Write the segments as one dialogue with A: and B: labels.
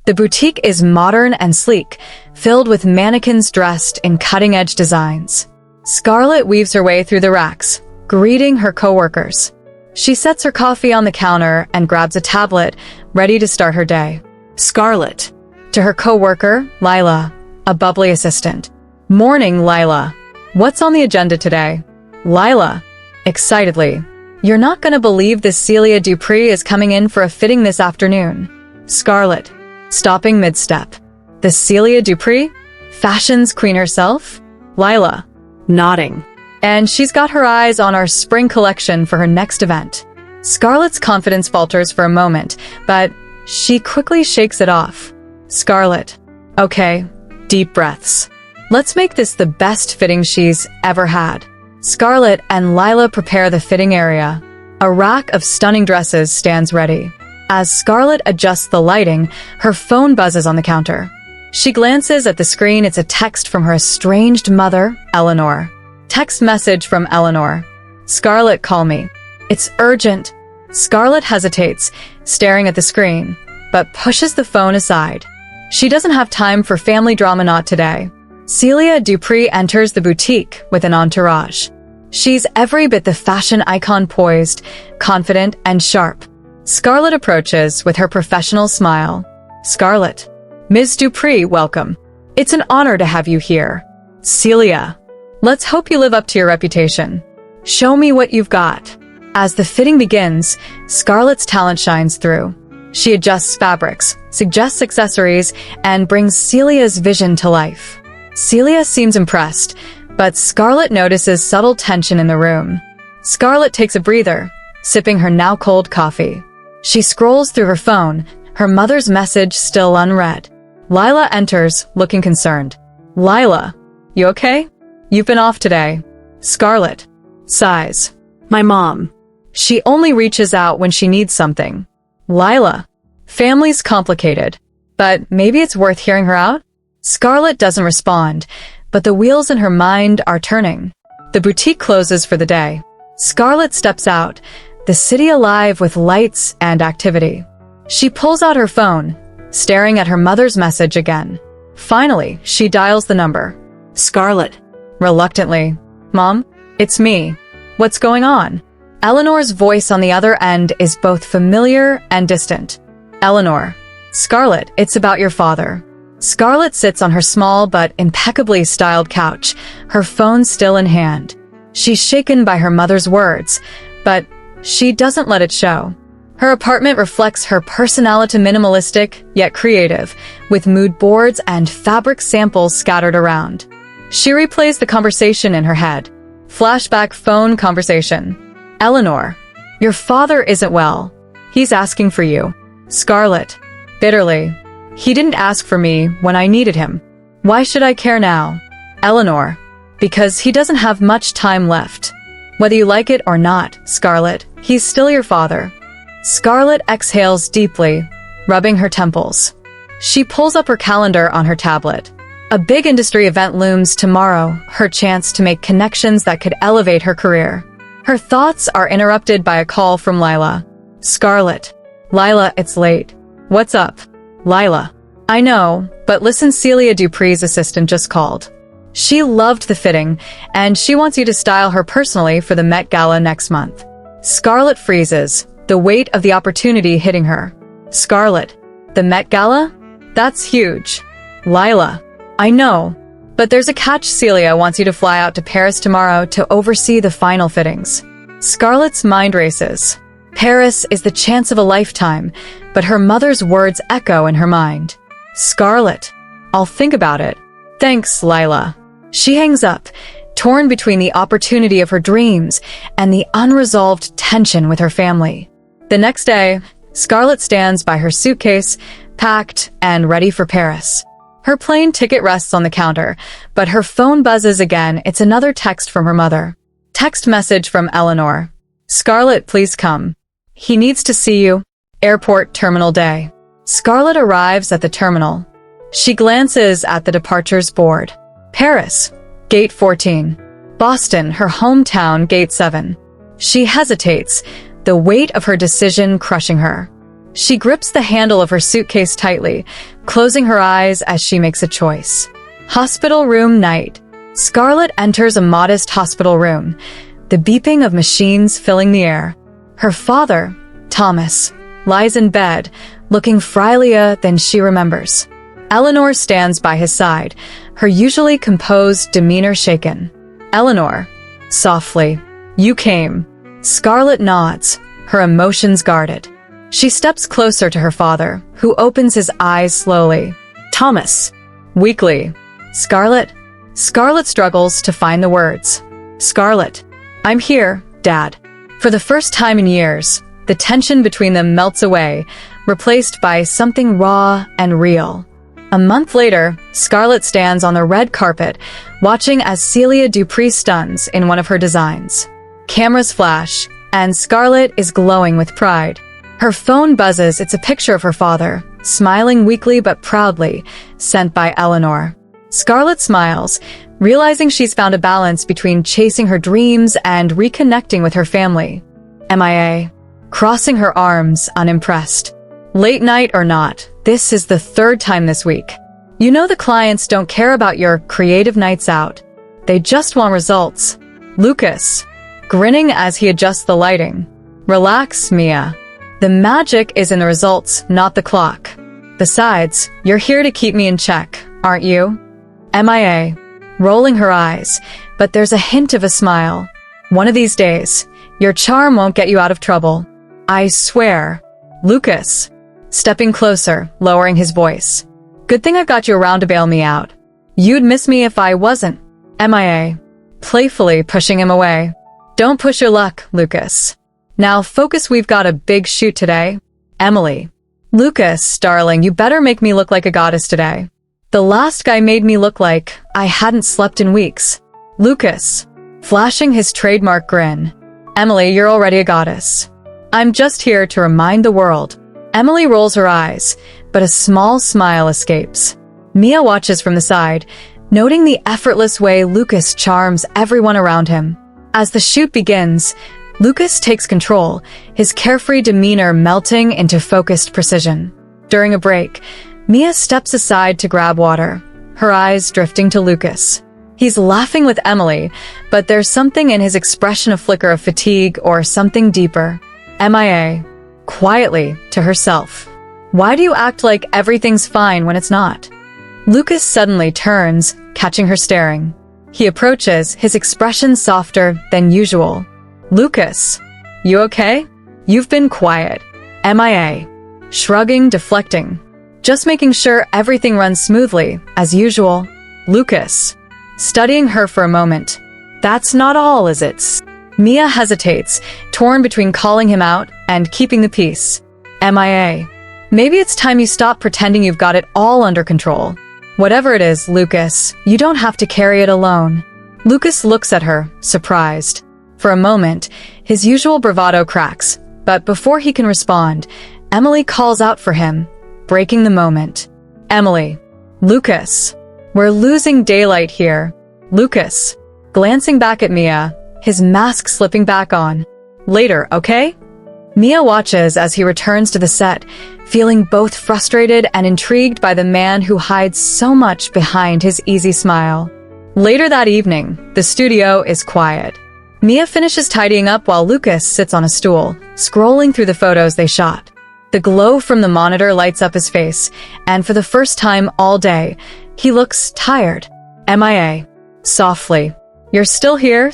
A: The boutique is modern and sleek, filled with mannequins dressed in cutting-edge designs. Scarlett weaves her way through the racks, greeting her coworkers. She sets her coffee on the counter and grabs a tablet, ready to start her day. Scarlett. To her coworker, Lila, a bubbly assistant. Morning, Lila. What's on the agenda today? Lila. Excitedly. You're not gonna believe this Celia Dupree is coming in for a fitting this afternoon. Scarlett. Stopping mid-step. The Celia Dupree? Fashion's queen herself? Lila. Nodding. And she's got her eyes on our spring collection for her next event. Scarlett's confidence falters for a moment, but she quickly shakes it off. Scarlett. Okay, deep breaths. Let's make this the best fitting she's ever had. Scarlett and Lila prepare the fitting area. A rack of stunning dresses stands ready. As Scarlett adjusts the lighting, her phone buzzes on the counter. She glances at the screen. It's a text from her estranged mother, Eleanor. Text message from Eleanor. Scarlett, call me. It's urgent. Scarlett hesitates, staring at the screen, but pushes the phone aside. She doesn't have time for family drama, not today. Celia Dupree enters the boutique with an entourage. She's every bit the fashion icon, poised, confident, and sharp. Scarlett approaches with her professional smile. Scarlett. Ms. Dupree, welcome. It's an honor to have you here. Celia. Let's hope you live up to your reputation. Show me what you've got. As the fitting begins, Scarlett's talent shines through. She adjusts fabrics, suggests accessories, and brings Celia's vision to life. Celia seems impressed, but Scarlett notices subtle tension in the room. Scarlett takes a breather, sipping her now cold coffee. She scrolls through her phone, her mother's message still unread. Lila enters, looking concerned. Lila, you okay? You've been off today. Scarlett sighs. My mom. She only reaches out when she needs something. Lila. Family's complicated, but maybe it's worth hearing her out? Scarlett doesn't respond, but the wheels in her mind are turning. The boutique closes for the day. Scarlett steps out, the city alive with lights and activity. She pulls out her phone, staring at her mother's message again. Finally, she dials the number. Scarlett. Reluctantly. Mom, it's me. What's going on? Eleanor's voice on the other end is both familiar and distant. Eleanor. Scarlett, it's about your father. Scarlett sits on her small but impeccably styled couch, her phone still in hand. She's shaken by her mother's words, but she doesn't let it show. Her apartment reflects her personality, minimalistic yet creative, with mood boards and fabric samples scattered around. She replays the conversation in her head. Flashback phone conversation. Eleanor, your father isn't well. He's asking for you. Scarlett, bitterly. He didn't ask for me when I needed him. Why should I care now? Eleanor, because he doesn't have much time left. Whether you like it or not, Scarlett, he's still your father. Scarlett exhales deeply, rubbing her temples. She pulls up her calendar on her tablet. A big industry event looms tomorrow, her chance to make connections that could elevate her career. Her thoughts are interrupted by a call from Lila. Scarlett. Lila, it's late. What's up? Lila. I know, but listen, Celia Dupree's assistant just called. She loved the fitting, and she wants you to style her personally for the Met Gala next month. Scarlett freezes, the weight of the opportunity hitting her. Scarlett. The Met Gala? That's huge. Lila. I know, but there's a catch. Celia wants you to fly out to Paris tomorrow to oversee the final fittings. Scarlett's mind races. Paris is the chance of a lifetime, but her mother's words echo in her mind. Scarlett. I'll think about it. Thanks, Lila. She hangs up, torn between the opportunity of her dreams and the unresolved tension with her family. The next day, Scarlett stands by her suitcase, packed and ready for Paris. Her plane ticket rests on the counter, but her phone buzzes again. It's another text from her mother. Text message from Eleanor. Scarlett, please come. He needs to see you. Airport terminal day. Scarlett arrives at the terminal. She glances at the departures board. Paris, gate 14. Boston, her hometown, gate 7. She hesitates, the weight of her decision crushing her. She grips the handle of her suitcase tightly, closing her eyes as she makes a choice. Hospital room night. Scarlett enters a modest hospital room, the beeping of machines filling the air. Her father, Thomas, lies in bed, looking frilier than she remembers. Eleanor stands by his side, her usually composed demeanor shaken. Eleanor, softly, "You came." Scarlett nods, her emotions guarded. She steps closer to her father, who opens his eyes slowly. "Thomas." Weakly. "Scarlett?" Scarlett struggles to find the words. "Scarlett, I'm here, Dad." For the first time in years, the tension between them melts away, replaced by something raw and real. A month later, Scarlett stands on the red carpet, watching as Celia Dupree stuns in one of her designs. Cameras flash, and Scarlett is glowing with pride. Her phone buzzes. It's a picture of her father, smiling weakly but proudly, sent by Eleanor. Scarlett smiles, realizing she's found a balance between chasing her dreams and reconnecting with her family. MIA. Crossing her arms, unimpressed. Late night or not, this is the third time this week. You know the clients don't care about your creative nights out. They just want results. Lucas. Grinning as he adjusts the lighting. Relax, Mia. The magic is in the results, not the clock. Besides, you're here to keep me in check, aren't you? MIA. Rolling her eyes, but there's a hint of a smile. One of these days, your charm won't get you out of trouble. I swear. Lucas. Stepping closer, lowering his voice. Good thing I've got you around to bail me out. You'd miss me if I wasn't. MIA. Playfully pushing him away. Don't push your luck, Lucas. Now focus, we've got a big shoot today. Emily. Lucas, darling, you better make me look like a goddess today. The last guy made me look like I hadn't slept in weeks. Lucas. Flashing his trademark grin. Emily, you're already a goddess. I'm just here to remind the world. Emily rolls her eyes, but a small smile escapes. Mia watches from the side, noting the effortless way Lucas charms everyone around him. As the shoot begins, Lucas takes control, his carefree demeanor melting into focused precision. During a break, Mia steps aside to grab water, her eyes drifting to Lucas. He's laughing with Emily, but there's something in his expression, a flicker of fatigue or something deeper. MIA. Quietly, to herself. Why do you act like everything's fine when it's not? Lucas suddenly turns, catching her staring. He approaches, his expression softer than usual. Lucas. You okay? You've been quiet. MIA. Shrugging, deflecting. Just making sure everything runs smoothly, as usual. Lucas. Studying her for a moment. That's not all, is it? Mia hesitates, torn between calling him out and keeping the peace. MIA. Maybe it's time you stop pretending you've got it all under control. Whatever it is, Lucas, you don't have to carry it alone. Lucas looks at her, surprised. For a moment, his usual bravado cracks, but before he can respond, Emily calls out for him, breaking the moment. Emily. Lucas. We're losing daylight here. Lucas. Glancing back at Mia, his mask slipping back on. Later, okay? Mia watches as he returns to the set, feeling both frustrated and intrigued by the man who hides so much behind his easy smile. Later that evening, the studio is quiet. Mia finishes tidying up while Lucas sits on a stool, scrolling through the photos they shot. The glow from the monitor lights up his face, and for the first time all day, he looks tired. MIA. Softly. You're still here?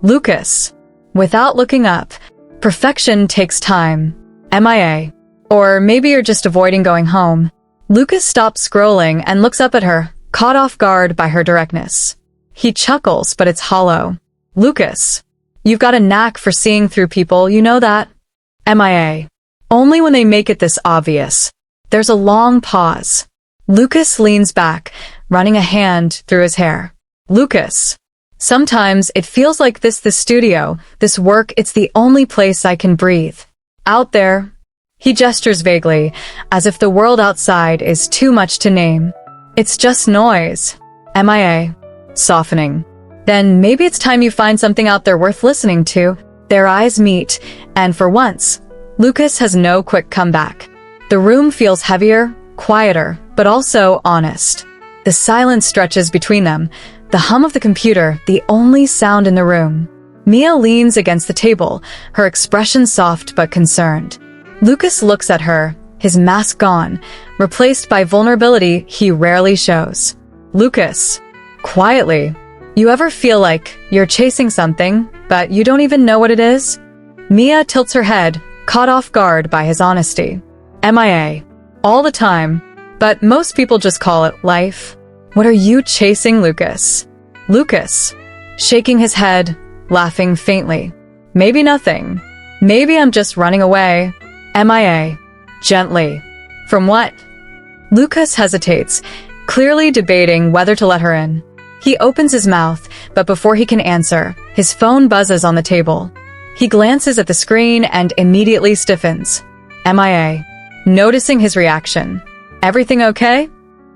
A: Lucas. Without looking up. Perfection takes time. MIA. Or maybe you're just avoiding going home. Lucas stops scrolling and looks up at her, caught off guard by her directness. He chuckles, but it's hollow. Lucas. You've got a knack for seeing through people, you know that? MIA. Only when they make it this obvious. There's a long pause. Lucas leans back, running a hand through his hair. Lucas. Sometimes it feels like the studio, this work, it's the only place I can breathe. Out there. He gestures vaguely, as if the world outside is too much to name. It's just noise. MIA. Softening. Then maybe it's time you find something out there worth listening to. Their eyes meet, and for once, Lucas has no quick comeback. The room feels heavier, quieter, but also honest. The silence stretches between them, the hum of the computer, the only sound in the room. Mia leans against the table, her expression soft but concerned. Lucas looks at her, his mask gone, replaced by vulnerability he rarely shows. Lucas, quietly, you ever feel like you're chasing something, but you don't even know what it is? Mia tilts her head, caught off guard by his honesty. MIA. All the time. But most people just call it life. What are you chasing, Lucas? Lucas, shaking his head, laughing faintly. Maybe nothing. Maybe I'm just running away. MIA. Gently. From what? Lucas hesitates, clearly debating whether to let her in. He opens his mouth, but before he can answer, his phone buzzes on the table. He glances at the screen and immediately stiffens. MIA. Noticing his reaction. Everything okay?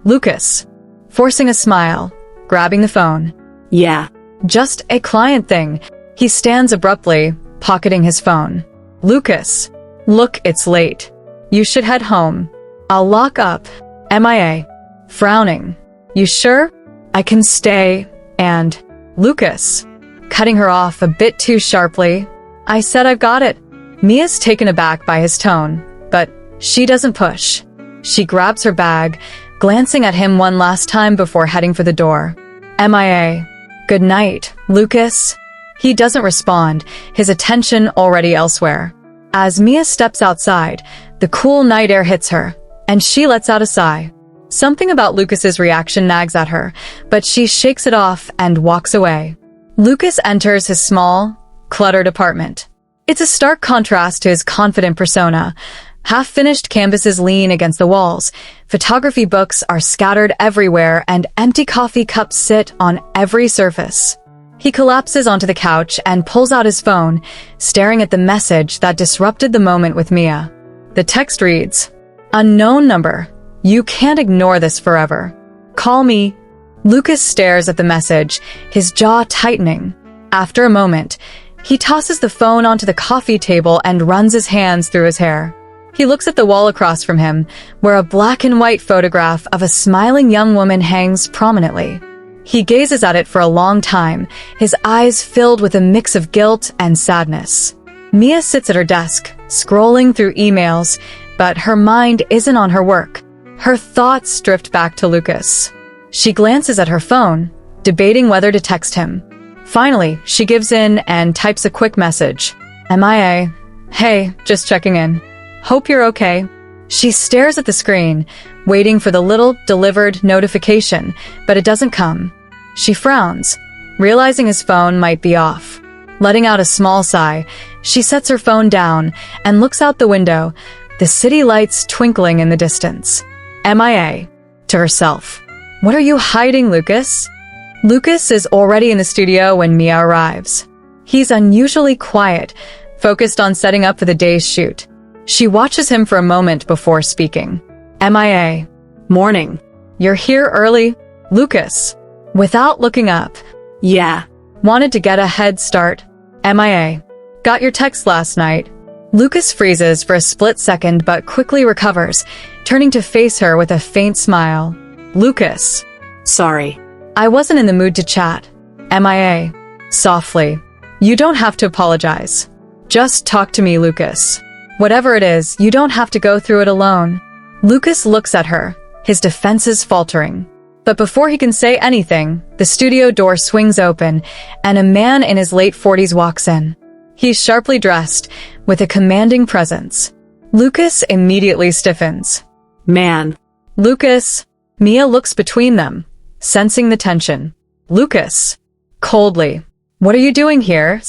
A: Lucas. Forcing a smile, grabbing the phone.
B: Yeah.
A: Just a client thing. He stands abruptly, pocketing his phone. Lucas. Look, it's late. You should head home. I'll lock up. MIA. Frowning. You sure? I can stay, and... Lucas. Cutting her off a bit too sharply. I said I've got it. Mia's taken aback by his tone, but she doesn't push. She grabs her bag, glancing at him one last time before heading for the door. MIA. Good night, Lucas. He doesn't respond, his attention already elsewhere. As Mia steps outside, the cool night air hits her, and she lets out a sigh. Something about Lucas's reaction nags at her, but she shakes it off and walks away. Lucas enters his small, cluttered apartment. It's a stark contrast to his confident persona. Half-finished canvases lean against the walls, photography books are scattered everywhere, and empty coffee cups sit on every surface. He collapses onto the couch and pulls out his phone, staring at the message that disrupted the moment with Mia. The text reads, "Unknown number. You can't ignore this forever. Call me." Lucas stares at the message, his jaw tightening. After a moment, he tosses the phone onto the coffee table and runs his hands through his hair. He looks at the wall across from him, where a black and white photograph of a smiling young woman hangs prominently. He gazes at it for a long time, his eyes filled with a mix of guilt and sadness. Mia sits at her desk, scrolling through emails, but her mind isn't on her work. Her thoughts drift back to Lucas. She glances at her phone, debating whether to text him. Finally, she gives in and types a quick message. MIA. Hey, just checking in. Hope you're okay. She stares at the screen, waiting for the little delivered notification, but it doesn't come. She frowns, realizing his phone might be off. Letting out a small sigh, she sets her phone down and looks out the window, the city lights twinkling in the distance. MIA. To herself. What are you hiding, Lucas? Lucas is already in the studio when Mia arrives. He's unusually quiet, focused on setting up for the day's shoot. She watches him for a moment before speaking. MIA.
B: Morning.
A: You're here early, Lucas. Without looking up.
B: Yeah.
A: Wanted to get a head start. MIA. Got your text last night. Lucas freezes for a split second but quickly recovers, turning to face her with a faint smile. Lucas.
B: Sorry.
A: I wasn't in the mood to chat. MIA. Softly. You don't have to apologize. Just talk to me, Lucas. Whatever it is, you don't have to go through it alone. Lucas looks at her, his defenses faltering. But before he can say anything, the studio door swings open, and a man in his late 40s walks in. He's sharply dressed, with a commanding presence. Lucas immediately stiffens.
B: Man.
A: Lucas. Mia looks between them, sensing the tension. Lucas. Coldly. What are you doing here?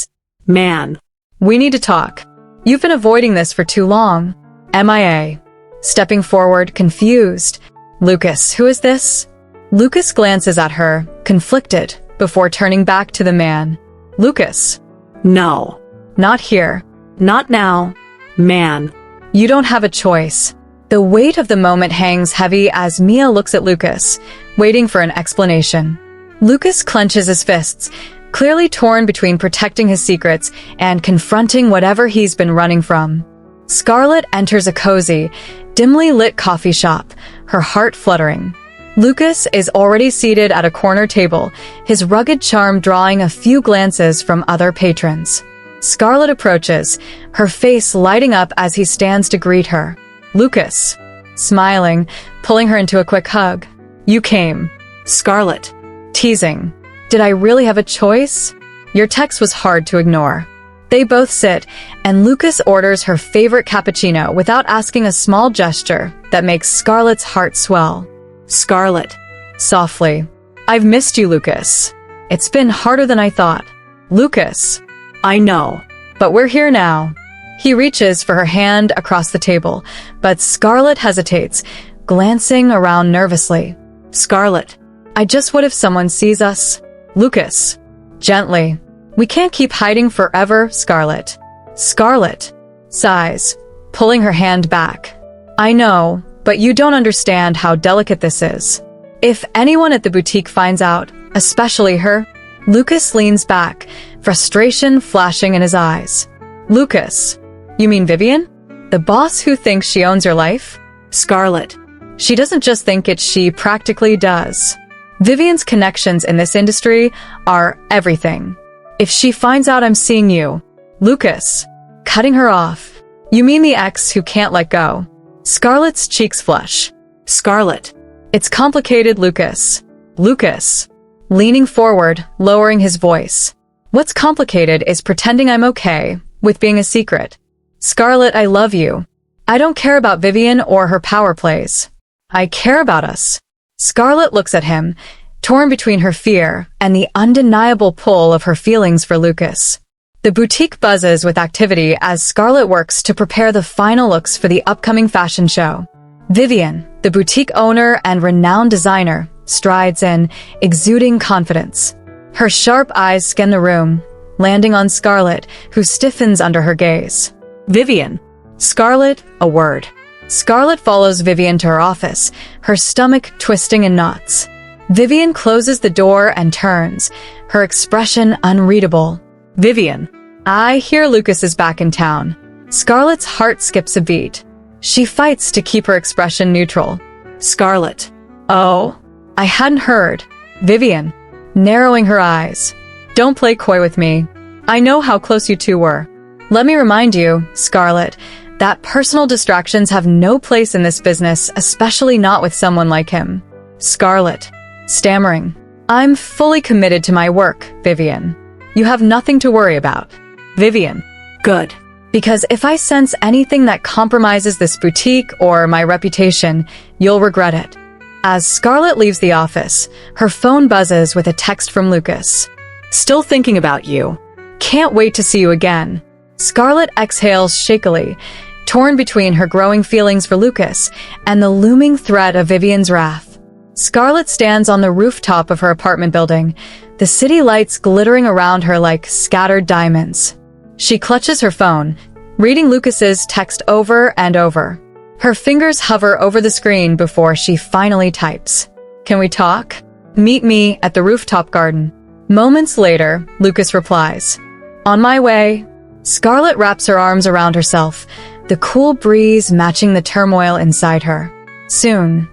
B: Man.
A: We need to talk. You've been avoiding this for too long. MIA. Stepping forward, confused. Lucas, who is this? Lucas glances at her, conflicted, before turning back to the man. Lucas.
B: No.
A: Not here.
B: Not now. Man.
A: You don't have a choice. The weight of the moment hangs heavy as Mia looks at Lucas, waiting for an explanation. Lucas clenches his fists, clearly torn between protecting his secrets and confronting whatever he's been running from. Scarlett enters a cozy, dimly lit coffee shop, her heart fluttering. Lucas is already seated at a corner table, his rugged charm drawing a few glances from other patrons. Scarlett approaches, her face lighting up as he stands to greet her. Lucas, smiling, pulling her into a quick hug. You came.
B: Scarlett.
A: Teasing. Did I really have a choice? Your text was hard to ignore. They both sit, and Lucas orders her favorite cappuccino without asking, a small gesture that makes Scarlett's heart swell.
B: Scarlett.
A: Softly. I've missed you, Lucas. It's been harder than I thought. Lucas.
B: I know.
A: But we're here now. He reaches for her hand across the table, but Scarlett hesitates, glancing around nervously.
B: Scarlett.
A: I just what if someone sees us? Lucas. Gently. We can't keep hiding forever, Scarlett. Scarlett. Sighs, pulling her hand back. I know, but you don't understand how delicate this is. If anyone at the boutique finds out, especially her. Lucas leans back, frustration flashing in his eyes. Lucas. You mean Vivian? The boss who thinks she owns your life?
B: Scarlett.
A: She doesn't just think it, she practically does. Vivian's connections in this industry are everything. If she finds out I'm seeing you. Lucas. Cutting her off. You mean the ex who can't let go? Scarlett's cheeks flush.
B: Scarlett.
A: It's complicated, Lucas. Lucas. Leaning forward, lowering his voice. What's complicated is pretending I'm okay with being a secret. Scarlett, I love you. I don't care about Vivian or her power plays. I care about us. Scarlett looks at him, torn between her fear and the undeniable pull of her feelings for Lucas. The boutique buzzes with activity as Scarlett works to prepare the final looks for the upcoming fashion show. Vivian, the boutique owner and renowned designer, strides in, exuding confidence. Her sharp eyes scan the room, landing on Scarlett, who stiffens under her gaze.
B: Vivian.
A: Scarlett, a word. Scarlett follows Vivian to her office, her stomach twisting in knots. Vivian closes the door and turns, her expression unreadable.
B: Vivian.
A: I hear Lucas is back in town. Scarlett's heart skips a beat. She fights to keep her expression neutral.
B: Scarlett.
A: Oh, I hadn't heard. Vivian, narrowing her eyes. Don't play coy with me. I know how close you two were. Let me remind you, Scarlett, that personal distractions have no place in this business, especially not with someone like him. Scarlett, stammering. I'm fully committed to my work, Vivian. You have nothing to worry about. Vivian.
B: Good.
A: Because if I sense anything that compromises this boutique or my reputation, you'll regret it. As Scarlett leaves the office, her phone buzzes with a text from Lucas.
B: Still thinking about you.
A: Can't wait to see you again. Scarlett exhales shakily, torn between her growing feelings for Lucas and the looming threat of Vivian's wrath. Scarlett stands on the rooftop of her apartment building, the city lights glittering around her like scattered diamonds. She clutches her phone, reading Lucas's text over and over. Her fingers hover over the screen before she finally types. Can we talk? Meet me at the rooftop garden. Moments later, Lucas replies. On my way. Scarlett wraps her arms around herself, the cool breeze matching the turmoil inside her. Soon,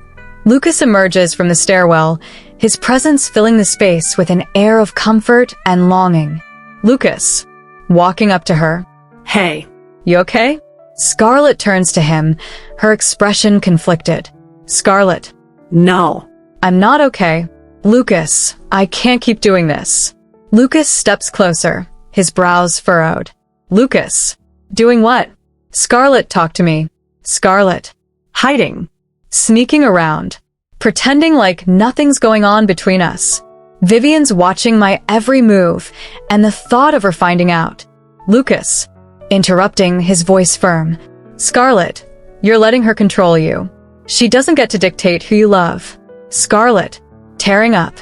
A: Lucas emerges from the stairwell, his presence filling the space with an air of comfort and longing. Lucas, walking up to her.
B: Hey.
A: You okay? Scarlett turns to him, her expression conflicted. Scarlett.
B: No.
A: I'm not okay. Lucas, I can't keep doing this. Lucas steps closer, his brows furrowed. Lucas. Doing what? Scarlett, talk to me. Scarlett. Hiding. Sneaking around. Pretending like nothing's going on between us. Vivian's watching my every move, and the thought of her finding out. Lucas. Interrupting, his voice firm. Scarlett, you're letting her control you. She doesn't get to dictate who you love. Scarlett. Tearing up.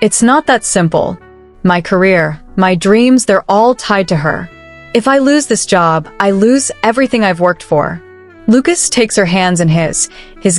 A: It's not that simple. My career, my dreams, they're all tied to her. If I lose this job, I lose everything I've worked for. Lucas takes her hands in his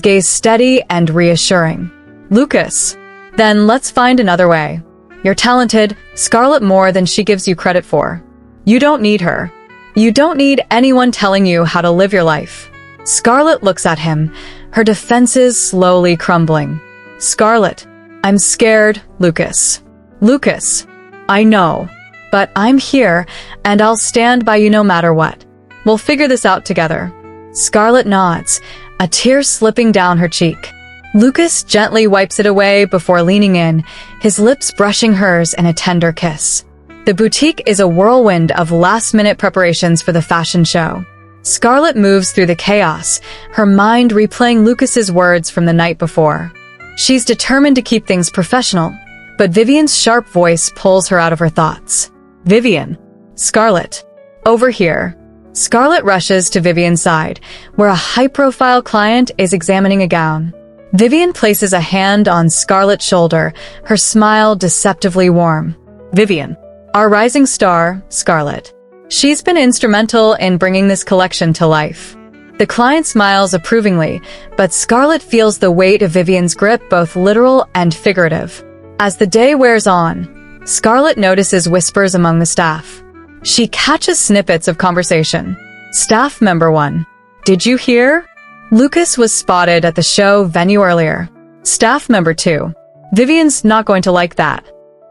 A: gaze steady and reassuring. Lucas. Then let's find another way. You're talented, Scarlett, more than she gives you credit for. You don't need her. You don't need anyone telling you how to live your life. Scarlett looks at him, her defenses slowly crumbling. Scarlett, I'm scared, Lucas. Lucas, I know, but I'm here and I'll stand by you no matter what. We'll figure this out together. Scarlett nods, a tear slipping down her cheek. Lucas gently wipes it away before leaning in, his lips brushing hers in a tender kiss. The boutique is a whirlwind of last-minute preparations for the fashion show. Scarlett moves through the chaos, her mind replaying Lucas's words from the night before. She's determined to keep things professional, but Vivian's sharp voice pulls her out of her thoughts. Vivian. Scarlett. Over here. Scarlett rushes to Vivian's side, where a high-profile client is examining a gown. Vivian places a hand on Scarlett's shoulder, her smile deceptively warm. Vivian. Our rising star, Scarlett. She's been instrumental in bringing this collection to life. The client smiles approvingly, but Scarlett feels the weight of Vivian's grip, both literal and figurative. As the day wears on, Scarlett notices whispers among the staff. She catches snippets of conversation. Staff member 1. Did you hear? Lucas was spotted at the show venue earlier. Staff member 2. Vivian's not going to like that.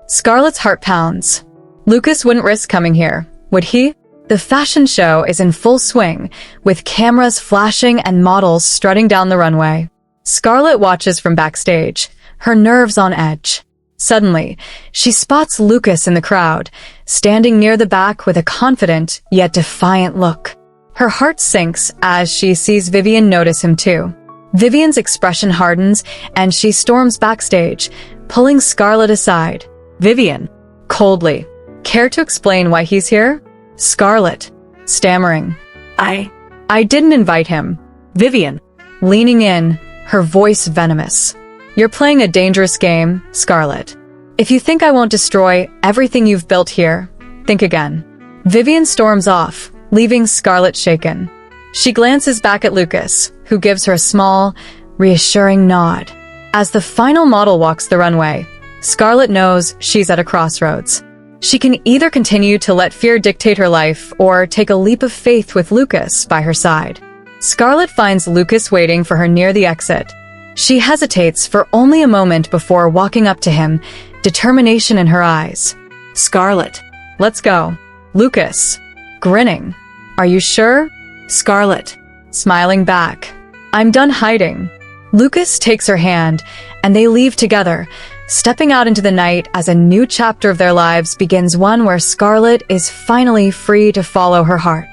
A: Scarlett's heart pounds. Lucas wouldn't risk coming here, would he? The fashion show is in full swing, with cameras flashing and models strutting down the runway. Scarlett watches from backstage, her nerves on edge. Suddenly, she spots Lucas in the crowd, standing near the back with a confident yet defiant look. Her heart sinks as she sees Vivian notice him too. Vivian's expression hardens and she storms backstage, pulling Scarlett aside. Vivian, coldly. Care to explain why he's here? Scarlett, stammering. I didn't invite him. Vivian, leaning in, her voice venomous. You're playing a dangerous game, Scarlett. If you think I won't destroy everything you've built here, think again. Vivian storms off, leaving Scarlett shaken. She glances back at Lucas, who gives her a small, reassuring nod. As the final model walks the runway, Scarlett knows she's at a crossroads. She can either continue to let fear dictate her life or take a leap of faith with Lucas by her side. Scarlett finds Lucas waiting for her near the exit. She hesitates for only a moment before walking up to him, determination in her eyes. Scarlett, let's go. Lucas, grinning. Are you sure? Scarlett, smiling back. I'm done hiding. Lucas takes her hand, and they leave together, stepping out into the night as a new chapter of their lives begins, one where Scarlett is finally free to follow her heart.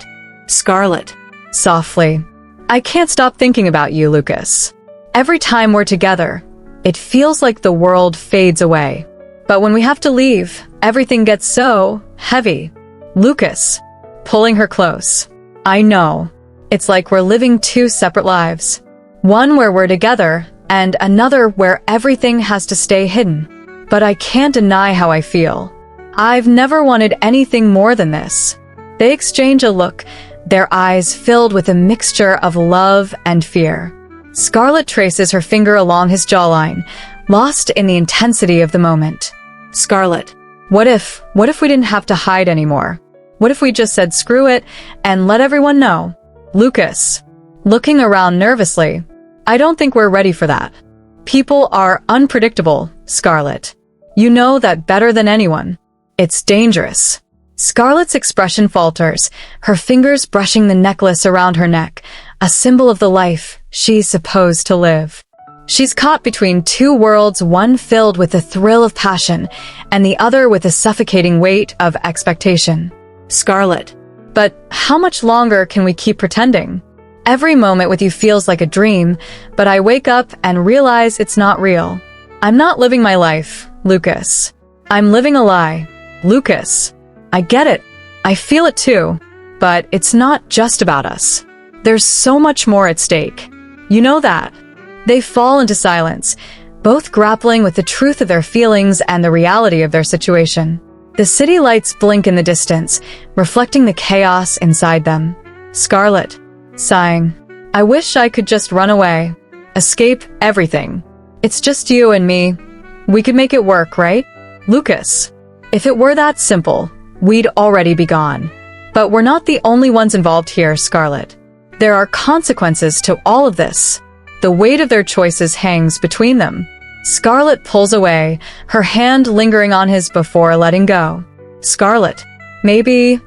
A: Scarlett, softly. I can't stop thinking about you, Lucas. Every time we're together, it feels like the world fades away. But when we have to leave, everything gets so heavy. Lucas, pulling her close. I know. It's like we're living two separate lives. One where we're together, and another where everything has to stay hidden. But I can't deny how I feel. I've never wanted anything more than this. They exchange a look, their eyes filled with a mixture of love and fear. Scarlett traces her finger along his jawline, lost in the intensity of the moment. Scarlett, what if we didn't have to hide anymore? What if we just said screw it and let everyone know? Lucas, looking around nervously. I don't think we're ready for that. People are unpredictable, Scarlett. You know that better than anyone. It's dangerous. Scarlett's expression falters, her fingers brushing the necklace around her neck, a symbol of the life she's supposed to live. She's caught between two worlds, one filled with the thrill of passion, and the other with the suffocating weight of expectation. Scarlett, but how much longer can we keep pretending? Every moment with you feels like a dream, but I wake up and realize it's not real. I'm not living my life, Lucas. I'm living a lie. Lucas, I get it. I feel it too. But it's not just about us. There's so much more at stake. You know that. They fall into silence, both grappling with the truth of their feelings and the reality of their situation. The city lights blink in the distance, reflecting the chaos inside them. Scarlett, sighing. I wish I could just run away. Escape everything. It's just you and me. We could make it work, right? Lucas, if it were that simple, we'd already be gone. But we're not the only ones involved here, Scarlett. There are consequences to all of this. The weight of their choices hangs between them. Scarlett pulls away, her hand lingering on his before letting go. Scarlett, maybe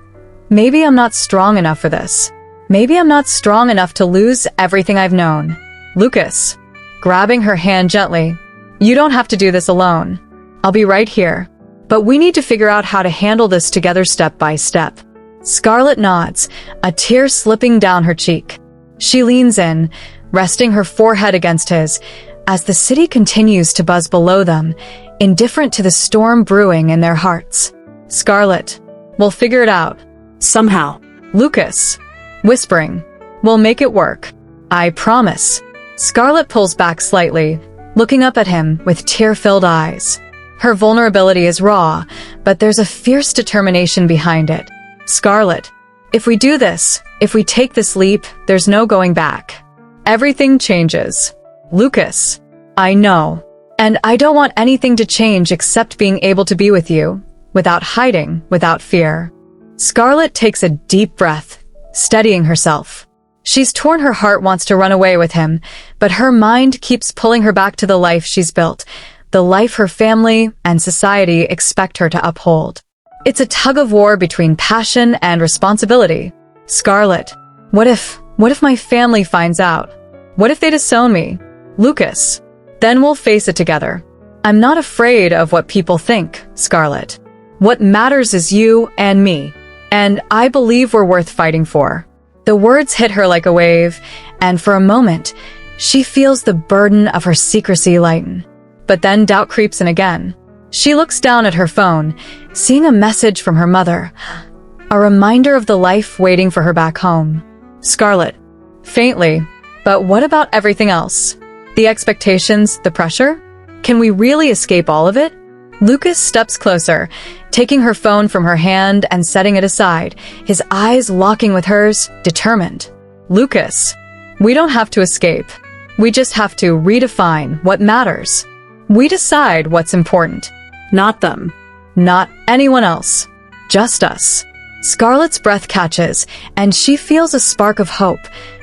A: I'm not strong enough for this. Maybe I'm not strong enough to lose everything I've known. Lucas, grabbing her hand gently. You don't have to do this alone. I'll be right here. But we need to figure out how to handle this together step by step. Scarlett nods, a tear slipping down her cheek. She leans in, resting her forehead against his, as the city continues to buzz below them, indifferent to the storm brewing in their hearts. Scarlett, we'll figure it out.
B: Somehow.
A: Lucas, whispering, we'll make it work. I promise. Scarlett pulls back slightly, looking up at him with tear-filled eyes. Her vulnerability is raw, but there's a fierce determination behind it. Scarlett, if we do this, if we take this leap, there's no going back. Everything changes. Lucas, I know. And I don't want anything to change except being able to be with you, without hiding, without fear. Scarlett takes a deep breath, steadying herself. She's torn, her heart wants to run away with him, but her mind keeps pulling her back to the life she's built, the life her family and society expect her to uphold. It's a tug of war between passion and responsibility. Scarlett, what if my family finds out? What if they disown me? Lucas, then we'll face it together. I'm not afraid of what people think, Scarlett. What matters is you and me, and I believe we're worth fighting for. The words hit her like a wave, and for a moment, she feels the burden of her secrecy lighten. But then doubt creeps in again. She looks down at her phone, seeing a message from her mother, a reminder of the life waiting for her back home. Scarlett, faintly, but what about everything else? The expectations, the pressure? Can we really escape all of it? Lucas steps closer, taking her phone from her hand and setting it aside, his eyes locking with hers, determined. Lucas, we don't have to escape. We just have to redefine what matters. We decide what's important.
B: Not them.
A: Not anyone else. Just us. Scarlett's breath catches, and she feels a spark of hope,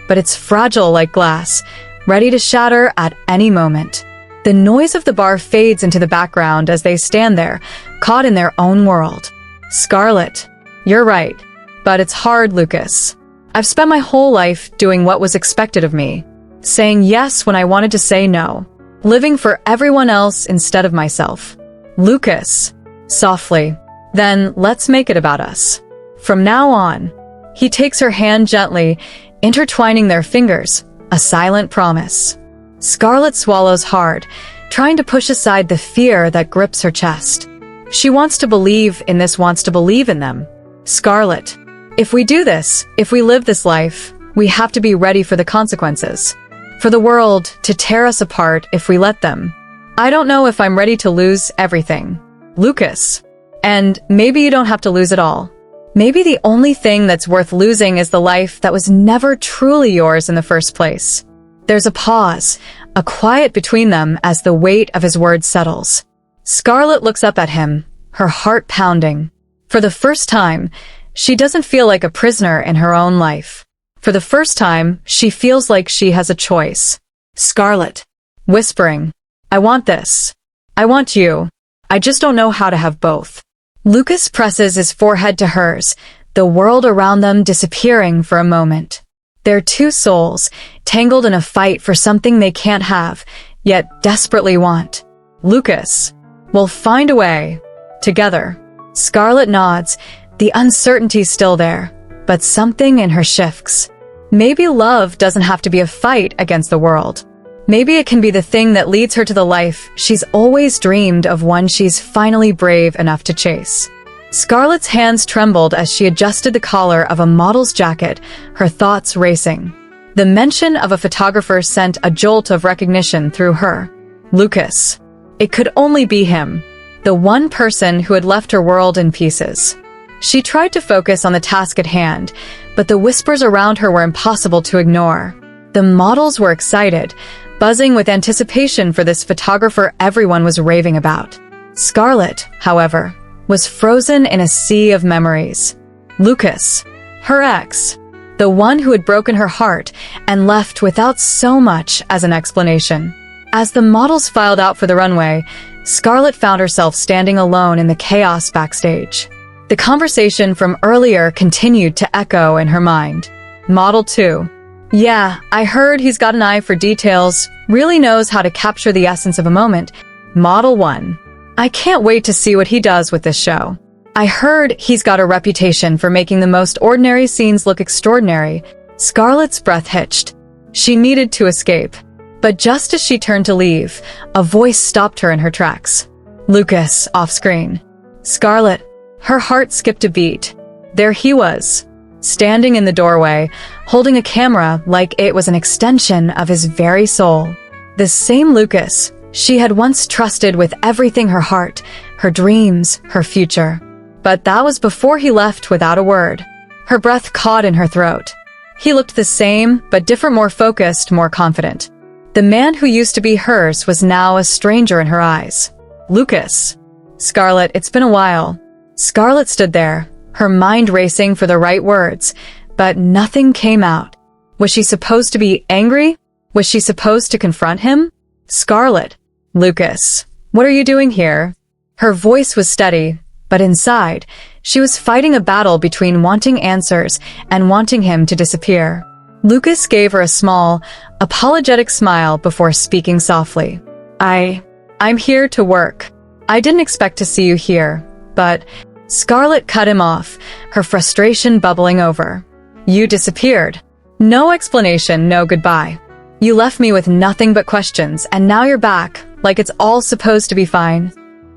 A: but it's fragile like glass, ready to shatter at any moment. The noise of the bar fades into the background as they stand there, caught in their own world. Scarlett, you're right. But it's hard, Lucas. I've spent my whole life doing what was expected of me, saying yes when I wanted to say no, living for everyone else instead of myself. Lucas, softly, then let's make it about us. From now on. He takes her hand gently, intertwining their fingers, a silent promise. Scarlett swallows hard, trying to push aside the fear that grips her chest. She wants to believe in this, wants to believe in them. Scarlett, if we do this, if we live this life, we have to be ready for the consequences. For the world to tear us apart if we let them. I don't know if I'm ready to lose everything. Lucas. And maybe you don't have to lose it all. Maybe the only thing that's worth losing is the life that was never truly yours in the first place. There's a pause, a quiet between them as the weight of his words settles. Scarlett looks up at him, her heart pounding. For the first time, she doesn't feel like a prisoner in her own life. For the first time, she feels like she has a choice. Scarlett, whispering, I want this. I want you. I just don't know how to have both. Lucas presses his forehead to hers, the world around them disappearing for a moment. They're two souls, tangled in a fight for something they can't have, yet desperately want. Lucas, we'll find a way. Together. Scarlett nods, the uncertainty's still there, but something in her shifts. Maybe love doesn't have to be a fight against the world. Maybe it can be the thing that leads her to the life she's always dreamed of, one she's finally brave enough to chase. Scarlett's hands trembled as she adjusted the collar of a model's jacket, her thoughts racing. The mention of a photographer sent a jolt of recognition through her. Lucas. It could only be him, the one person who had left her world in pieces. She tried to focus on the task at hand, but the whispers around her were impossible to ignore. The models were excited, buzzing with anticipation for this photographer everyone was raving about. Scarlett, however, was frozen in a sea of memories. Lucas, Her ex. The one who had broken her heart and left without so much as an explanation. As the models filed out for the runway, Scarlett found herself standing alone in the chaos backstage. The conversation from earlier continued to echo in her mind. Model 2. Yeah, I heard he's got an eye for details, really knows how to capture the essence of a moment. Model 1. I can't wait to see what he does with this show. I heard he's got a reputation for making the most ordinary scenes look extraordinary. Scarlett's breath hitched. She needed to escape. But just as she turned to leave, a voice stopped her in her tracks. Lucas, off-screen. Scarlett. Her heart skipped a beat. There he was, standing in the doorway, holding a camera like it was an extension of his very soul. The same Lucas she had once trusted with everything, her heart, her dreams, her future. But that was before he left without a word. Her breath caught in her throat. He looked the same, but different, more focused, more confident. The man who used to be hers was now a stranger in her eyes. Lucas. Scarlett, it's been a while. Scarlett stood there, her mind racing for the right words, but nothing came out. Was she supposed to be angry? Was she supposed to confront him? Scarlett. Lucas. What are you doing here? Her voice was steady, but inside, she was fighting a battle between wanting answers and wanting him to disappear. Lucas gave her a small, apologetic smile before speaking softly. I'm here to work. I didn't expect to see you here, but... Scarlett cut him off, her frustration bubbling over. You disappeared. No explanation, no goodbye. You left me with nothing but questions, and now you're back, like it's all supposed to be fine.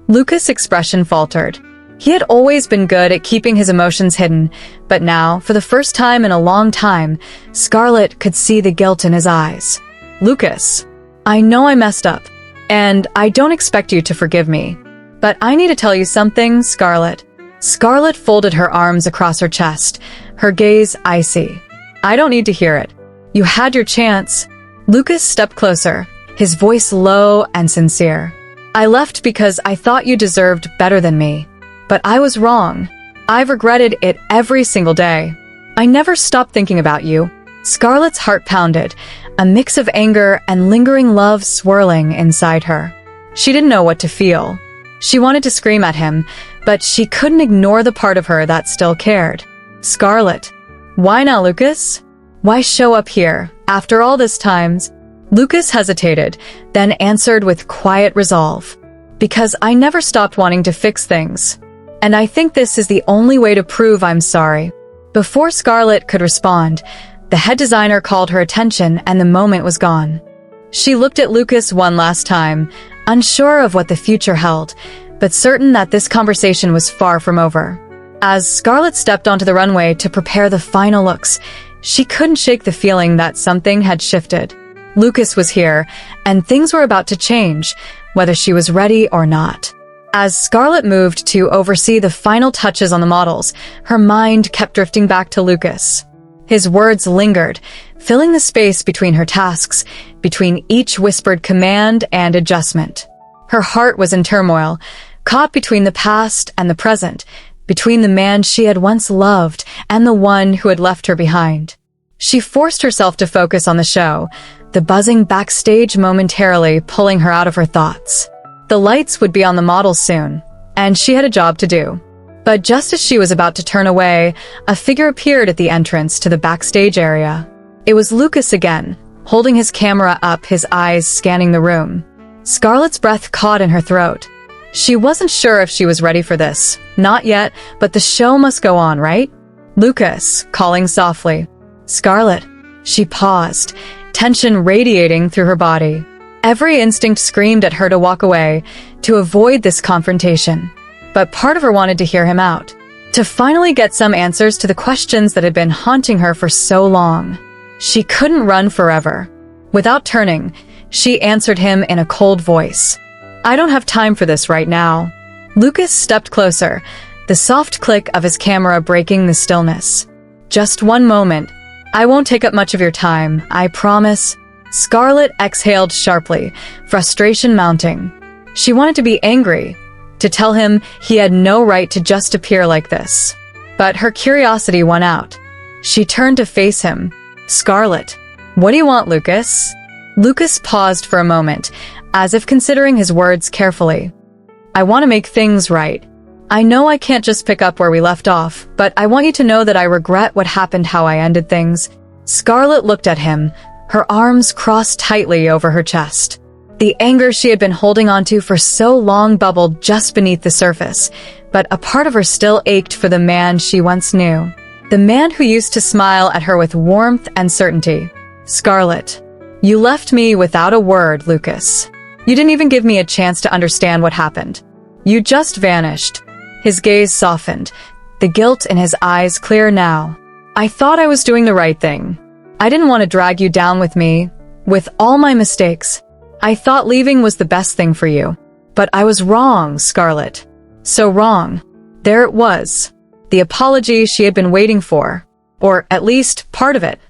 A: Lucas' expression faltered. He had always been good at keeping his emotions hidden, but now, for the first time in a long time, Scarlett could see the guilt in his eyes. Lucas, I know I messed up, and I don't expect you to forgive me. But I need to tell you something, Scarlett. Scarlett folded her arms across her chest, her gaze icy. I don't need to hear it. You had your chance. Lucas stepped closer, his voice low and sincere. I left because I thought you deserved better than me. But I was wrong. I've regretted it every single day. I never stopped thinking about you. Scarlett's heart pounded, a mix of anger and lingering love swirling inside her. She didn't know what to feel. She wanted to scream at him, but she couldn't ignore the part of her that still cared. Scarlett. Why now, Lucas? Why show up here, after all this time? Lucas hesitated, then answered with quiet resolve. Because I never stopped wanting to fix things. And I think this is the only way to prove I'm sorry. Before Scarlett could respond, the head designer called her attention and the moment was gone. She looked at Lucas one last time, unsure of what the future held, but certain that this conversation was far from over. As Scarlett stepped onto the runway to prepare the final looks, she couldn't shake the feeling that something had shifted. Lucas was here, and things were about to change, whether she was ready or not. As Scarlett moved to oversee the final touches on the models, her mind kept drifting back to Lucas. His words lingered, filling the space between her tasks, between each whispered command and adjustment. Her heart was in turmoil, caught between the past and the present, between the man she had once loved and the one who had left her behind. She forced herself to focus on the show, the buzzing backstage momentarily pulling her out of her thoughts. The lights would be on the models soon, and she had a job to do. But just as she was about to turn away, a figure appeared at the entrance to the backstage area. It was Lucas again, holding his camera up, his eyes scanning the room. Scarlett's breath caught in her throat. She wasn't sure if she was ready for this. Not yet, but the show must go on, right? Lucas, calling softly. Scarlett. She paused, tension radiating through her body. Every instinct screamed at her to walk away, to avoid this confrontation. But part of her wanted to hear him out, to finally get some answers to the questions that had been haunting her for so long. She couldn't run forever. Without turning, she answered him in a cold voice. I don't have time for this right now. Lucas stepped closer, the soft click of his camera breaking the stillness. Just one moment. I won't take up much of your time, I promise. Scarlett exhaled sharply, frustration mounting. She wanted to be angry, to tell him he had no right to just appear like this. But her curiosity won out. She turned to face him. Scarlett. What do you want, Lucas? Lucas paused for a moment, as if considering his words carefully. I want to make things right. I know I can't just pick up where we left off, but I want you to know that I regret what happened, how I ended things. Scarlett looked at him, her arms crossed tightly over her chest. The anger she had been holding onto for so long bubbled just beneath the surface, but a part of her still ached for the man she once knew. The man who used to smile at her with warmth and certainty. Scarlett, you left me without a word, Lucas. You didn't even give me a chance to understand what happened. You just vanished. His gaze softened, the guilt in his eyes clear now. I thought I was doing the right thing. I didn't want to drag you down with me, with all my mistakes. I thought leaving was the best thing for you. But I was wrong, Scarlett. So wrong. There it was. The apology she had been waiting for. Or at least part of it.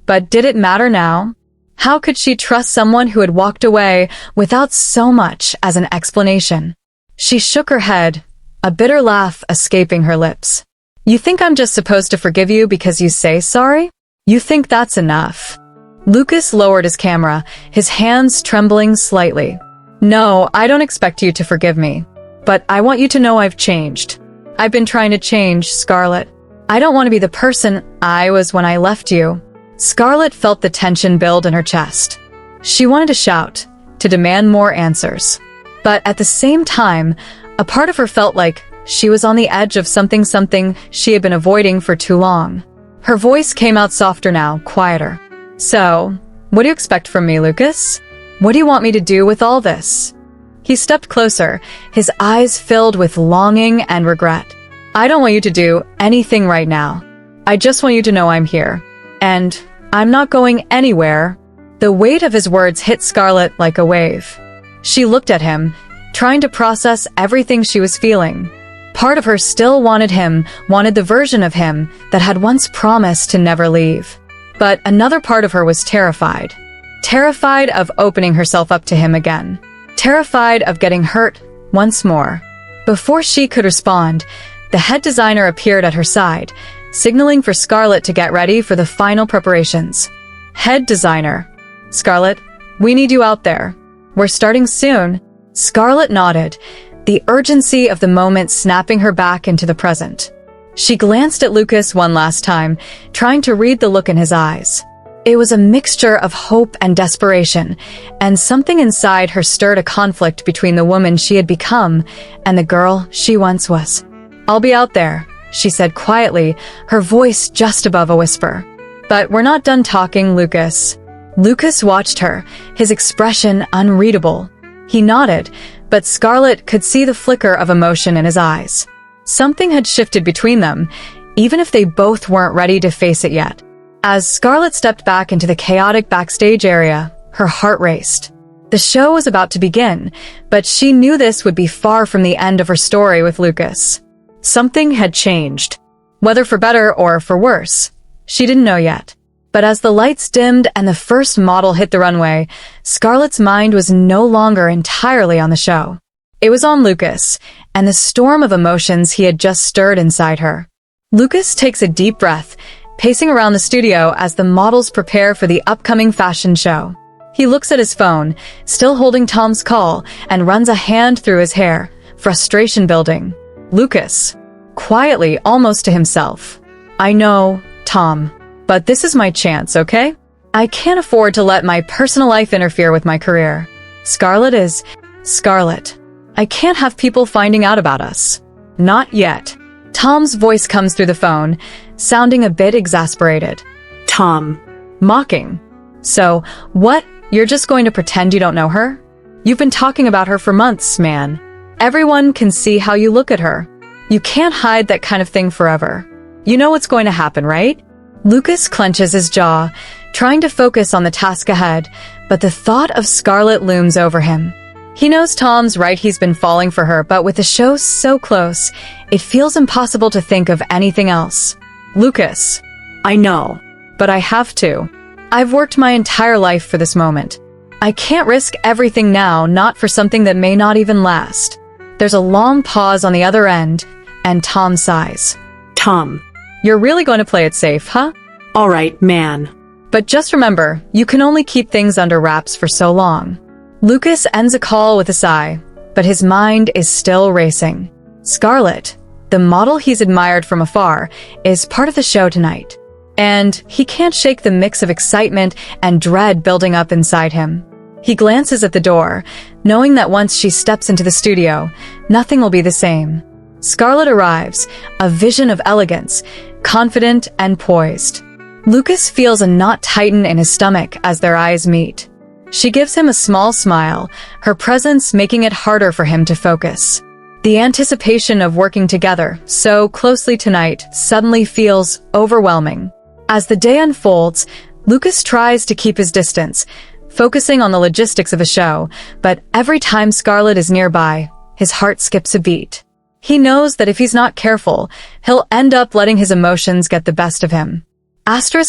A: But did it matter now? How could she trust someone who had walked away without so much as an explanation? She shook her head, a bitter laugh escaping her lips. You think I'm just supposed to forgive you because you say sorry? You think that's enough? Lucas lowered his camera, his hands trembling slightly. No, I don't expect you to forgive me. But I want you to know I've changed. I've been trying to change, Scarlett. I don't want to be the person I was when I left you. Scarlett felt the tension build in her chest. She wanted to shout, to demand more answers. But at the same time, a part of her felt like she was on the edge of something she had been avoiding for too long. Her voice came out softer now, quieter. So, what do you expect from me, Lucas? What do you want me to do with all this? He stepped closer, his eyes filled with longing and regret. I don't want you to do anything right now. I just want you to know I'm here. And I'm not going anywhere. The weight of his words hit Scarlett like a wave. She looked at him, trying to process everything she was feeling. Part of her still wanted him, wanted the version of him that had once promised to never leave. But another part of her was terrified. Terrified of opening herself up to him again. Terrified of getting hurt once more. Before she could respond, the head designer appeared at her side, signaling for Scarlett to get ready for the final preparations. Head designer. Scarlett, we need you out there. We're starting soon. Scarlett nodded, the urgency of the moment snapping her back into the present. She glanced at Lucas one last time, trying to read the look in his eyes. It was a mixture of hope and desperation, and something inside her stirred a conflict between the woman she had become and the girl she once was. I'll be out there, she said quietly, her voice just above a whisper. But we're not done talking, Lucas. Lucas watched her, his expression unreadable. He nodded, but Scarlett could see the flicker of emotion in his eyes. Something had shifted between them, even if they both weren't ready to face it yet. As Scarlett stepped back into the chaotic backstage area, her heart raced. The show was about to begin, but she knew this would be far from the end of her story with Lucas. Something had changed. Whether for better or for worse, she didn't know yet. But as the lights dimmed and the first model hit the runway, Scarlett's mind was no longer entirely on the show. It was on Lucas, and the storm of emotions he had just stirred inside her. Lucas takes a deep breath, pacing around the studio as the models prepare for the upcoming fashion show. He looks at his phone, still holding Tom's call, and runs a hand through his hair, frustration building. Lucas, quietly, almost to himself. I know, Tom, but this is my chance, okay? I can't afford to let my personal life interfere with my career. Scarlett. I can't have people finding out about us. Not yet. Tom's voice comes through the phone, sounding a bit exasperated.
B: Tom.
A: Mocking. So, what? You're just going to pretend you don't know her? You've been talking about her for months, man. Everyone can see how you look at her. You can't hide that kind of thing forever. You know what's going to happen, right? Lucas clenches his jaw, trying to focus on the task ahead, but the thought of Scarlett looms over him. He knows Tom's right, he's been falling for her, but with the show so close, it feels impossible to think of anything else. Lucas.
B: I know.
A: But I have to. I've worked my entire life for this moment. I can't risk everything now, not for something that may not even last. There's a long pause on the other end, and Tom sighs.
B: Tom.
A: You're really going to play it safe, huh?
B: All right, man.
A: But just remember, you can only keep things under wraps for so long. Lucas ends a call with a sigh, but his mind is still racing. Scarlett, the model he's admired from afar, is part of the show tonight. And he can't shake the mix of excitement and dread building up inside him. He glances at the door, knowing that once she steps into the studio, nothing will be the same. Scarlett arrives, a vision of elegance, confident and poised. Lucas feels a knot tighten in his stomach as their eyes meet. She gives him a small smile, her presence making it harder for him to focus. The anticipation of working together so closely tonight suddenly feels overwhelming. As the day unfolds, Lucas tries to keep his distance, focusing on the logistics of the show, but every time Scarlett is nearby, his heart skips a beat. He knows that if he's not careful, he'll end up letting his emotions get the best of him.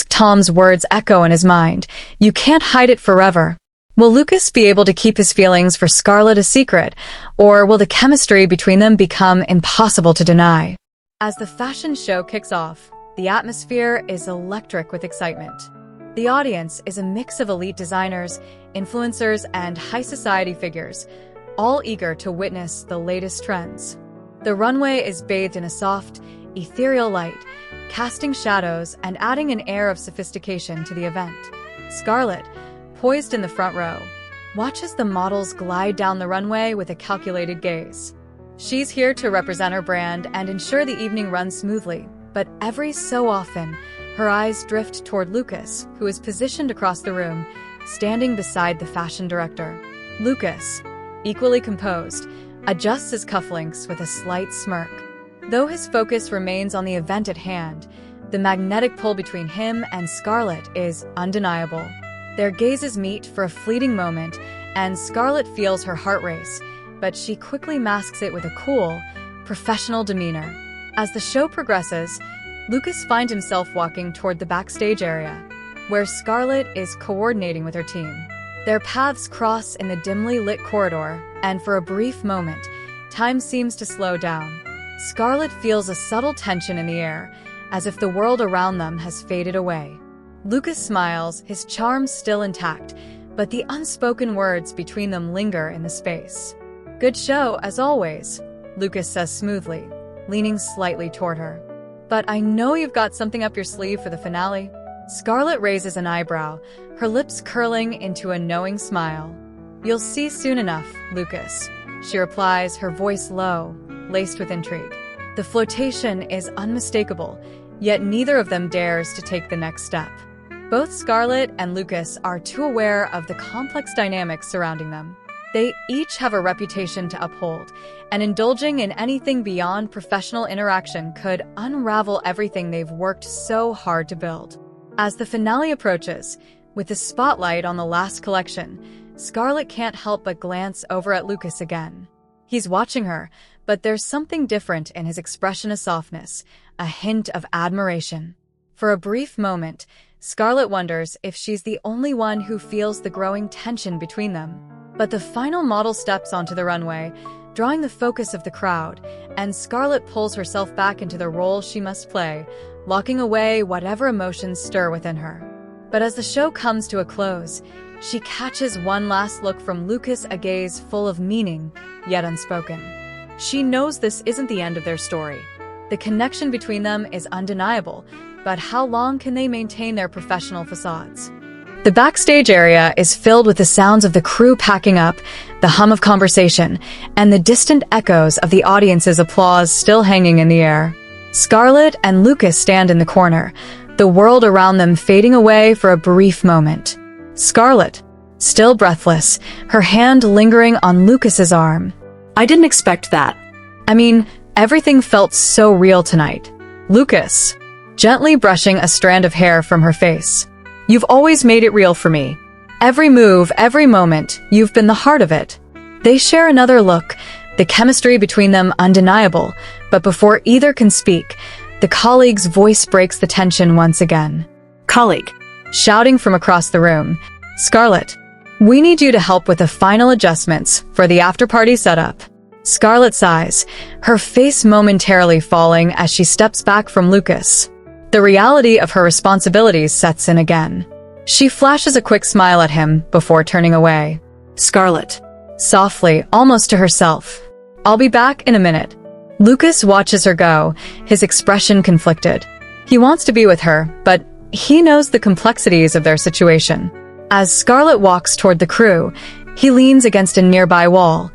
A: Tom's words echo in his mind. You can't hide it forever. Will Lucas be able to keep his feelings for Scarlett a secret, or will the chemistry between them become impossible to deny? As the fashion show kicks off, the atmosphere is electric with excitement. The audience is a mix of elite designers, influencers, and high society figures, all eager to witness the latest trends. The runway is bathed in a soft, ethereal light, casting shadows and adding an air of sophistication to the event. Scarlett, poised in the front row, watches the models glide down the runway with a calculated gaze. She's here to represent her brand and ensure the evening runs smoothly, but every so often, her eyes drift toward Lucas, who is positioned across the room, standing beside the fashion director. Lucas, equally composed, adjusts his cufflinks with a slight smirk. Though his focus remains on the event at hand, the magnetic pull between him and Scarlett is undeniable. Their gazes meet for a fleeting moment, and Scarlett feels her heart race, but she quickly masks it with a cool, professional demeanor. As the show progresses, Lucas finds himself walking toward the backstage area, where Scarlett is coordinating with her team. Their paths cross in the dimly lit corridor, and for a brief moment, time seems to slow down. Scarlett feels a subtle tension in the air, as if the world around them has faded away. Lucas smiles, his charm still intact, but the unspoken words between them linger in the space. Good show, as always, Lucas says smoothly, leaning slightly toward her. But I know you've got something up your sleeve for the finale. Scarlett raises an eyebrow, her lips curling into a knowing smile. You'll see soon enough, Lucas, she replies, her voice low, laced with intrigue. The flirtation is unmistakable, yet neither of them dares to take the next step. Both Scarlett and Lucas are too aware of the complex dynamics surrounding them. They each have a reputation to uphold, and indulging in anything beyond professional interaction could unravel everything they've worked so hard to build. As the finale approaches, with the spotlight on the last collection, Scarlett can't help but glance over at Lucas again. He's watching her, but there's something different in his expression of softness, a hint of admiration. For a brief moment, Scarlett wonders if she's the only one who feels the growing tension between them. But the final model steps onto the runway, drawing the focus of the crowd, and Scarlett pulls herself back into the role she must play, locking away whatever emotions stir within her. But as the show comes to a close, she catches one last look from Lucas, a gaze full of meaning, yet unspoken. She knows this isn't the end of their story. The connection between them is undeniable, but how long can they maintain their professional facades? The backstage area is filled with the sounds of the crew packing up, the hum of conversation, and the distant echoes of the audience's applause still hanging in the air. Scarlett and Lucas stand in the corner, the world around them fading away for a brief moment. Scarlett, still breathless, her hand lingering on Lucas's arm.
B: I didn't expect that.
A: I mean, everything felt so real tonight. Lucas, gently brushing a strand of hair from her face. You've always made it real for me. Every move, every moment, you've been the heart of it. They share another look, the chemistry between them undeniable, but before either can speak, the colleague's voice breaks the tension once again.
B: Colleague.
A: Shouting from across the room, Scarlett, we need you to help with the final adjustments for the after-party setup. Scarlett sighs, her face momentarily falling as she steps back from Lucas. The reality of her responsibilities sets in again. She flashes a quick smile at him before turning away.
B: Scarlett.
A: Softly, almost to herself. I'll be back in a minute. Lucas watches her go, his expression conflicted. He wants to be with her, but he knows the complexities of their situation. As Scarlett walks toward the crew, he leans against a nearby wall,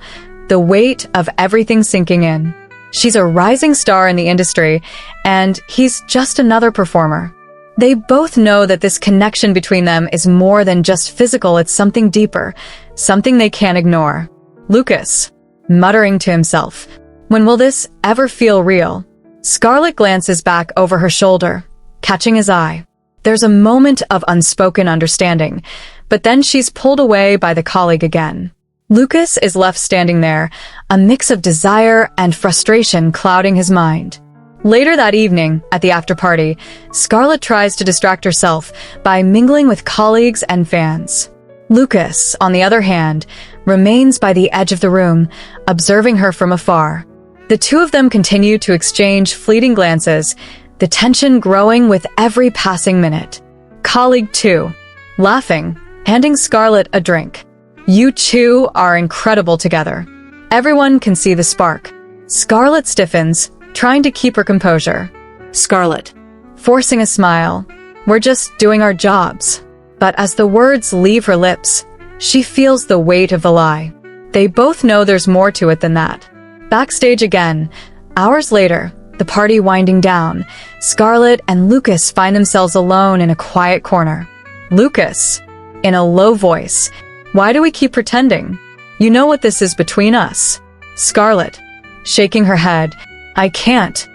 A: the weight of everything sinking in. She's a rising star in the industry, and he's just another performer. They both know that this connection between them is more than just physical, it's something deeper, something they can't ignore. Lucas, muttering to himself, when will this ever feel real? Scarlett glances back over her shoulder, catching his eye. There's a moment of unspoken understanding, but then she's pulled away by the colleague again. Lucas is left standing there, a mix of desire and frustration clouding his mind. Later that evening, at the after-party, Scarlett tries to distract herself by mingling with colleagues and fans. Lucas, on the other hand, remains by the edge of the room, observing her from afar. The two of them continue to exchange fleeting glances, the tension growing with every passing minute. Colleague 2, laughing, handing Scarlett a drink. You two are incredible together. Everyone can see the spark. Scarlett stiffens, trying to keep her composure.
B: Scarlett.
A: Forcing a smile. We're just doing our jobs. But as the words leave her lips, she feels the weight of the lie. They both know there's more to it than that. Backstage again, hours later, the party winding down, Scarlett and Lucas find themselves alone in a quiet corner. Lucas, in a low voice, why do we keep pretending? You know what this is between us. Scarlett, shaking her head, I can't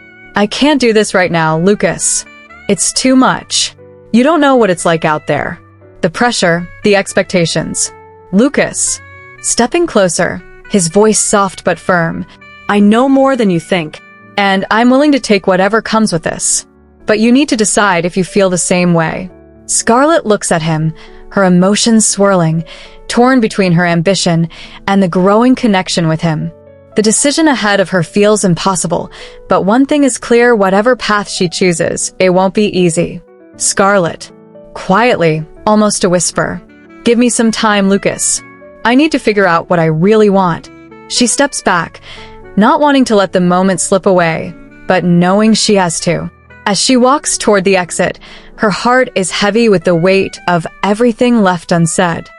A: do this right now, Lucas. It's too much. You don't know what it's like out there. The pressure, the expectations. Lucas, stepping closer, his voice soft but firm.
B: I know more than you think.
A: And I'm willing to take whatever comes with this. But you need to decide if you feel the same way. Scarlett looks at him, her emotions swirling, torn between her ambition and the growing connection with him. The decision ahead of her feels impossible, but one thing is clear, whatever path she chooses, it won't be easy. Scarlett, quietly, almost a whisper, give me some time, Lucas. I need to figure out what I really want. She steps back, not wanting to let the moment slip away, but knowing she has to. As she walks toward the exit, her heart is heavy with the weight of everything left unsaid.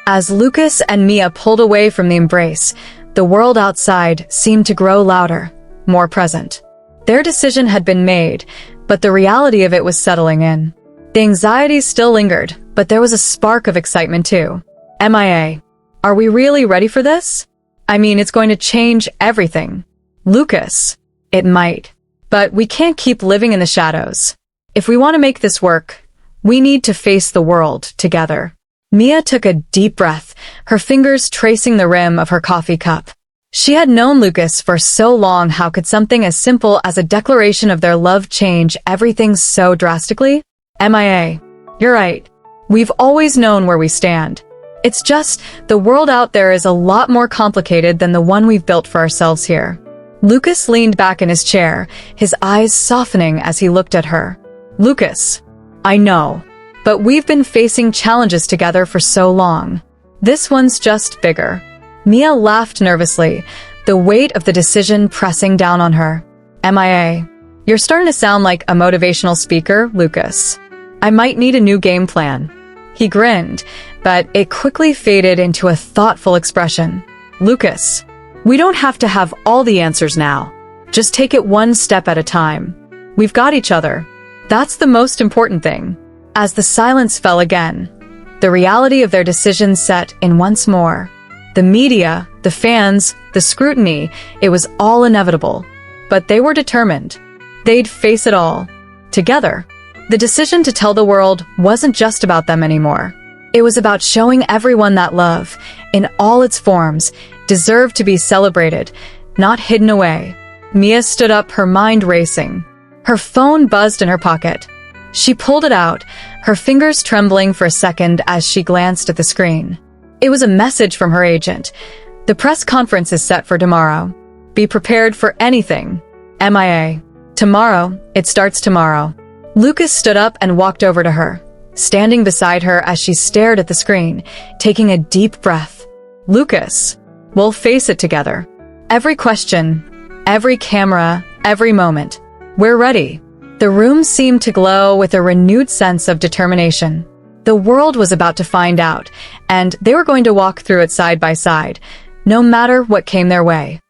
A: As Lucas and Mia pulled away from the embrace, the world outside seemed to grow louder, more present. Their decision had been made, but the reality of it was settling in. The anxiety still lingered, but there was a spark of excitement too. MIA. Are we really ready for this? I mean, it's going to change everything. Lucas. It might. But we can't keep living in the shadows. If we want to make this work, we need to face the world together. Mia took a deep breath, her fingers tracing the rim of her coffee cup. She had known Lucas for so long. How could something as simple as a declaration of their love change everything so drastically? MIA. You're right. We've always known where we stand. It's just, the world out there is a lot more complicated than the one we've built for ourselves here. Lucas leaned back in his chair, his eyes softening as he looked at her. Lucas, I know, but we've been facing challenges together for so long. This one's just bigger. Mia laughed nervously, the weight of the decision pressing down on her. MIA. You're starting to sound like a motivational speaker, Lucas. I might need a new game plan. He grinned, but it quickly faded into a thoughtful expression. Lucas, we don't have to have all the answers now. Just take it one step at a time. We've got each other. That's the most important thing. As the silence fell again, the reality of their decision set in once more. The media, the fans, the scrutiny, it was all inevitable. But they were determined. They'd face it all. Together. The decision to tell the world wasn't just about them anymore. It was about showing everyone that love, in all its forms, deserved to be celebrated, not hidden away. Mia stood up, her mind racing. Her phone buzzed in her pocket. She pulled it out, her fingers trembling for a second as she glanced at the screen. It was a message from her agent. The press conference is set for tomorrow. Be prepared for anything. MIA. Tomorrow, it starts tomorrow. Lucas stood up and walked over to her, standing beside her as she stared at the screen, taking a deep breath. Lucas, we'll face it together. Every question, every camera, every moment. We're ready. The room seemed to glow with a renewed sense of determination. The world was about to find out, and they were going to walk through it side by side, no matter what came their way.